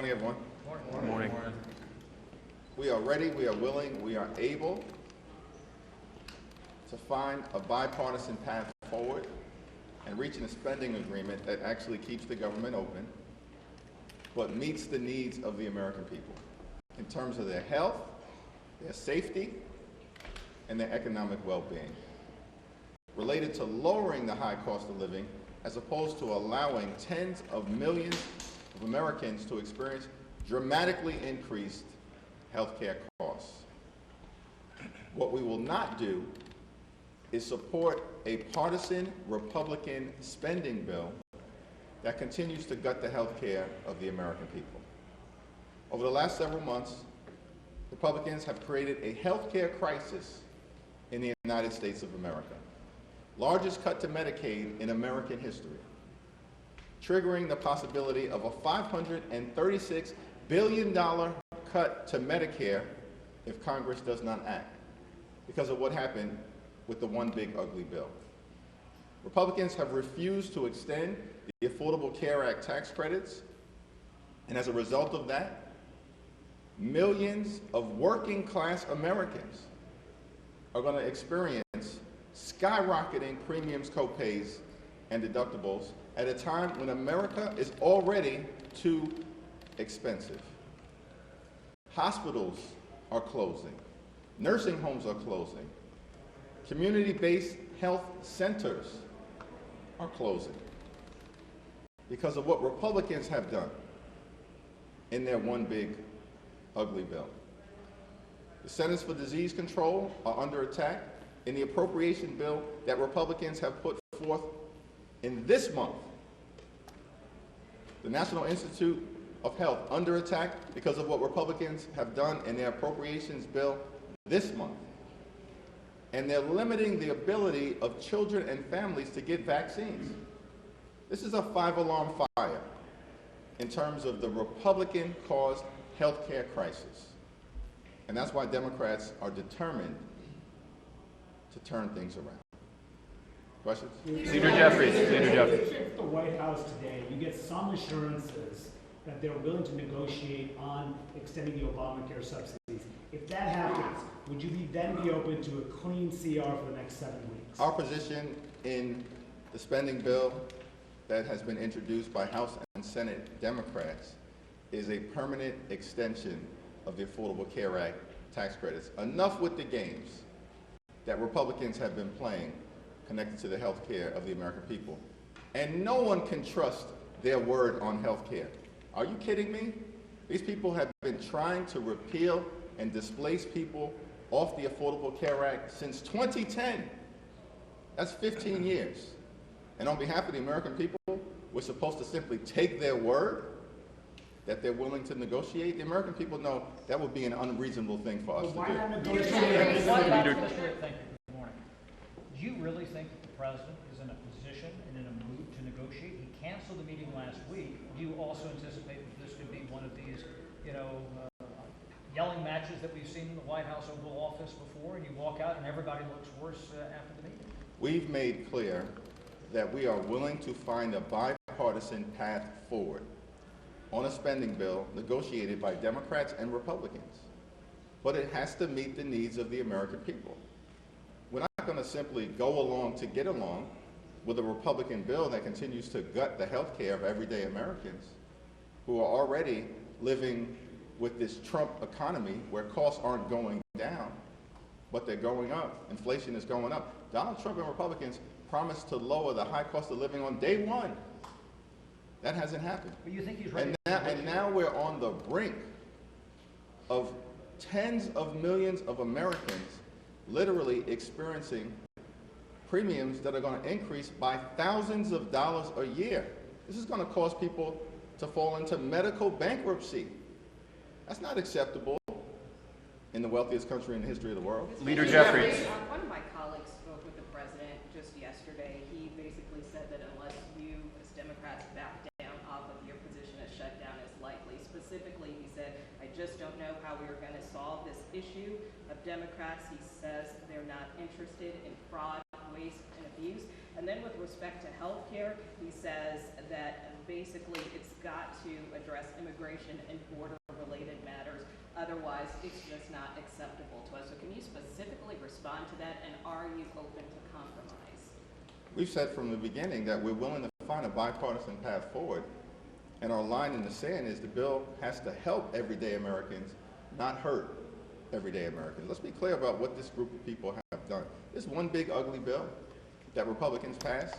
Morning, everyone. Morning. We are ready, we are willing, we are able to find a bipartisan path forward and reaching a spending agreement that actually keeps the government open, but meets the needs of the American people in terms of their health, their safety, and their economic well-being, related to lowering the high cost of living as opposed to allowing tens of millions of Americans to experience dramatically increased healthcare costs. What we will not do is support a partisan Republican spending bill that continues to gut the healthcare of the American people. Over the last several months, Republicans have created a healthcare crisis in the United States of America. Largest cut to Medicaid in American history, triggering the possibility of a $536 billion cut to Medicare if Congress does not act because of what happened with the One Big Ugly Bill. Republicans have refused to extend the Affordable Care Act tax credits, and as a result of that, millions of working class Americans are going to experience skyrocketing premiums, copays, and deductibles at a time when America is already too expensive. Hospitals are closing. Nursing homes are closing. Community-based health centers are closing because of what Republicans have done in their One Big Ugly Bill. The Centers for Disease Control are under attack in the appropriation bill that Republicans have put forth in this month. The National Institute of Health under attack because of what Republicans have done in their appropriations bill this month. And they're limiting the ability of children and families to get vaccines. This is a five-alarm fire in terms of the Republican-caused healthcare crisis. And that's why Democrats are determined to turn things around. Questions? Leader Jeffries. At the White House today, you get some assurances that they're willing to negotiate on extending the Obamacare subsidies. If that happens, would you then be open to a clean CR for the next 7 weeks? Our position in the spending bill that has been introduced by House and Senate Democrats is a permanent extension of the Affordable Care Act tax credits. Enough with the games that Republicans have been playing connected to the health care of the American people. And no one can trust their word on health care. Are you kidding me? These people have been trying to repeal and displace people off the Affordable Care Act since 2010. That's 15 years. And on behalf of the American people, we're supposed to simply take their word that they're willing to negotiate. The American people know that would be an unreasonable thing for us to do. Why not Thank you. Good morning. Do you really think that the president is in a position and in a mood to negotiate? He canceled the meeting last week. Do you also anticipate that this could be one of these, yelling matches that we've seen in the White House Oval Office before, and you walk out and everybody looks worse after the meeting? We've made clear that we are willing to find a bipartisan path forward on a spending bill negotiated by Democrats and Republicans. But it has to meet the needs of the American people. We're not going to simply go along to get along with a Republican bill that continues to gut the health care of everyday Americans who are already living with this Trump economy where costs aren't going down, but they're going up. Inflation is going up. Donald Trump and Republicans promised to lower the high cost of living on day one. That hasn't happened. But you think he's ready? And now we're on the brink of tens of millions of Americans literally experiencing premiums that are going to increase by thousands of dollars a year. This is going to cause people to fall into medical bankruptcy. That's not acceptable in the wealthiest country in the history of the world. Leader Jeffries. One of my colleagues spoke with the president just yesterday. He basically said that unless you, as Democrats, back down off of your position, a shutdown is likely. Specifically, he said, I just don't know how we are going to solve this issue of Democrats. He says they're not interested in fraud, waste, and abuse. And then with respect to healthcare, he says that basically it's got to address immigration and border-related matters. Otherwise, it's just not acceptable to us. So can you specifically respond to that, and are you open to compromise? We've said from the beginning that we're willing to find a bipartisan path forward, and our line in the sand is the bill has to help everyday Americans, not hurt everyday Americans. Let's be clear about what this group of people have done. This one big ugly bill that Republicans passed,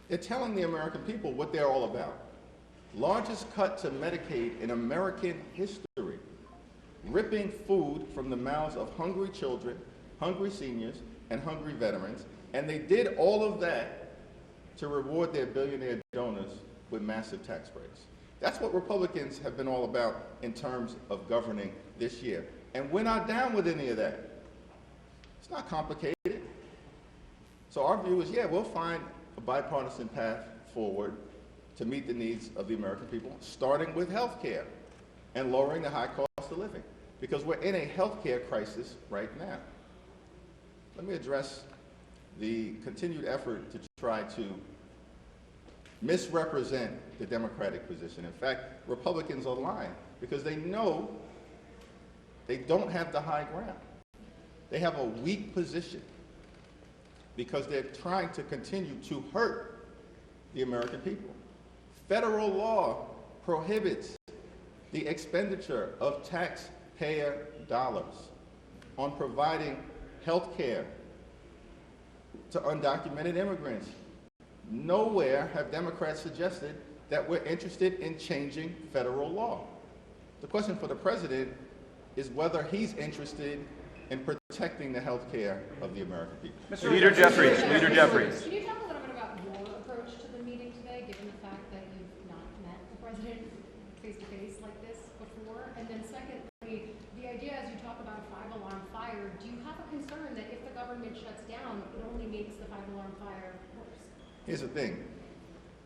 they're telling the American people what they're all about. Largest cut to Medicaid in American history, ripping food from the mouths of hungry children, hungry seniors, and hungry veterans, and they did all of that to reward their billionaire donors with massive tax breaks. That's what Republicans have been all about in terms of governing this year. And we're not down with any of that. It's not complicated. So our view is, yeah, we'll find a bipartisan path forward to meet the needs of the American people, starting with health care and lowering the high cost of living, because we're in a health care crisis right now. Let me address the continued effort to try to misrepresent the Democratic position. In fact, Republicans are lying because they know they don't have the high ground. They have a weak position because they're trying to continue to hurt the American people. Federal law prohibits the expenditure of taxpayer dollars on providing health care to undocumented immigrants. Nowhere have Democrats suggested that we're interested in changing federal law. The question for the president is whether he's interested in protecting the health care of the American people. Leader Jeffries. Leader Jeffries. Can you talk a little bit about your approach to the meeting today, given the fact that you've not met the president face-to-face like this before? And then secondly, the idea as you talk about a five-alarm fire, do you have a concern that if the government shuts down, it only makes the five-alarm fire worse? Here's the thing.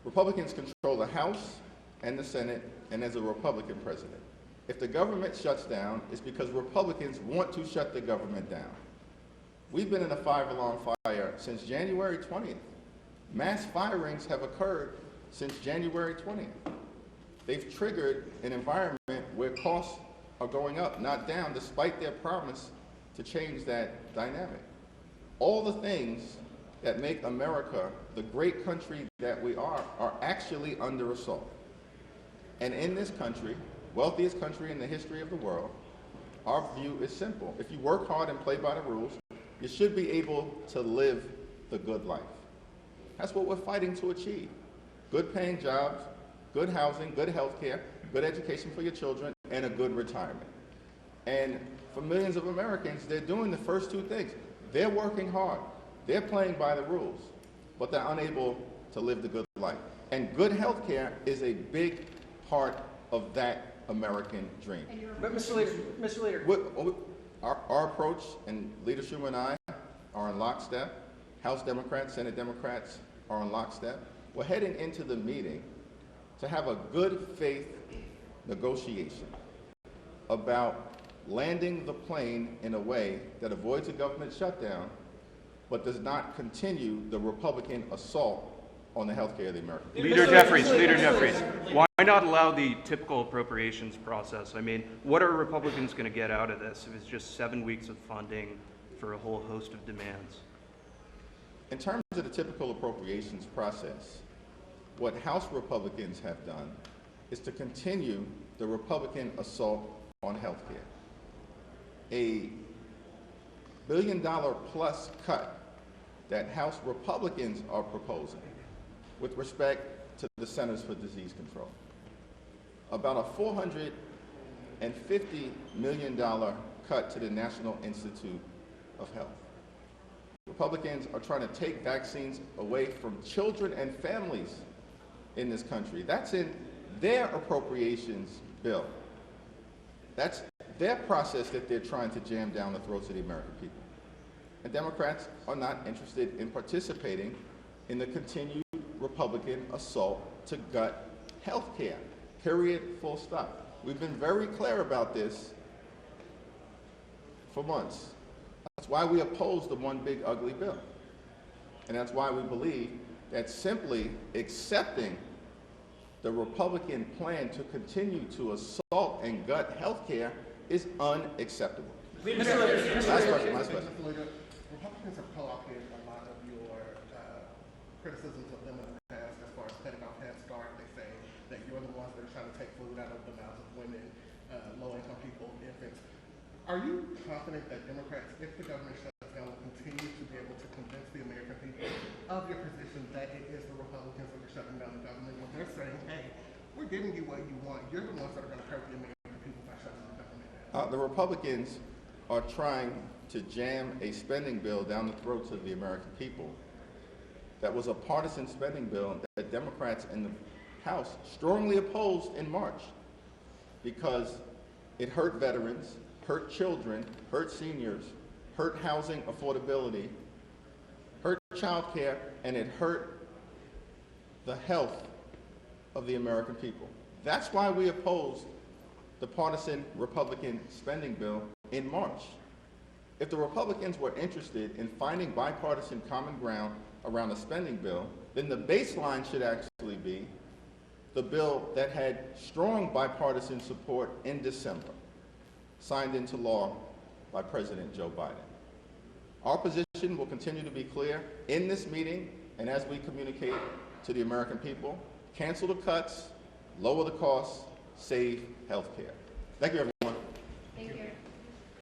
Republicans control the House and the Senate, and there's a Republican president. If the government shuts down, it's because Republicans want to shut the government down. We've been in a five-alarm fire since January 20th. Mass firings have occurred since January 20th. They've triggered an environment where costs are going up, not down, despite their promise to change that dynamic. All the things that make America the great country that we are actually under assault. And in this country, wealthiest country in the history of the world, our view is simple. If you work hard and play by the rules, you should be able to live the good life. That's what we're fighting to achieve. Good paying jobs, good housing, good health care, good education for your children, and a good retirement. And for millions of Americans, they're doing the first two things. They're working hard. They're playing by the rules, but they're unable to live the good life. And good health care is a big part of that American dream. But Mr. Leader. Our approach, and Leader Schumer and I are in lockstep. House Democrats, Senate Democrats are in lockstep. We're heading into the meeting to have a good faith negotiation about landing the plane in a way that avoids a government shutdown, but does not continue the Republican assault on the health care of the American people. Leader Jeffries. Leader Jeffries. Why not allow the typical appropriations process? I mean, what are Republicans going to get out of this if it's just 7 weeks of funding for a whole host of demands? In terms of the typical appropriations process, what House Republicans have done is to continue the Republican assault on health care. A $1 billion plus cut that House Republicans are proposing with respect to the Centers for Disease Control. About a $450 million cut to the National Institute of Health. Republicans are trying to take vaccines away from children and families in this country. That's in their appropriations bill. That's their process that they're trying to jam down the throats of the American people. And Democrats are not interested in participating in the continued Republican assault to gut health care, period, full stop. We've been very clear about this for months. That's why we oppose the one big ugly bill. And that's why we believe that simply accepting the Republican plan to continue to assault and gut health care is unacceptable. Last question. Mr. Leader, Republicans have co-opted a lot of your criticisms of them in the past as far as cutting off Head Start. They say that you're the ones that are trying to take food out of the mouths of women, low-income people, infants. Are you confident that Democrats, if the government shuts down, will continue to be able to convince the American people of your position that it is the Republicans that are shutting down the government when they're saying, hey, we're giving you what you want. You're the ones that are going to hurt the American people by shutting the government down? The Republicans are trying to jam a spending bill down the throats of the American people. That was a partisan spending bill that Democrats in the House strongly opposed in March because it hurt veterans, hurt children, hurt seniors, hurt housing affordability, hurt child care, and it hurt the health of the American people. That's why we opposed the partisan Republican spending bill in March. If the Republicans were interested in finding bipartisan common ground around a spending bill, then the baseline should actually be the bill that had strong bipartisan support in December, signed into law by President Joe Biden. Our position will continue to be clear in this meeting and as we communicate to the American people: cancel the cuts, lower the costs, save health care. Thank you, everyone.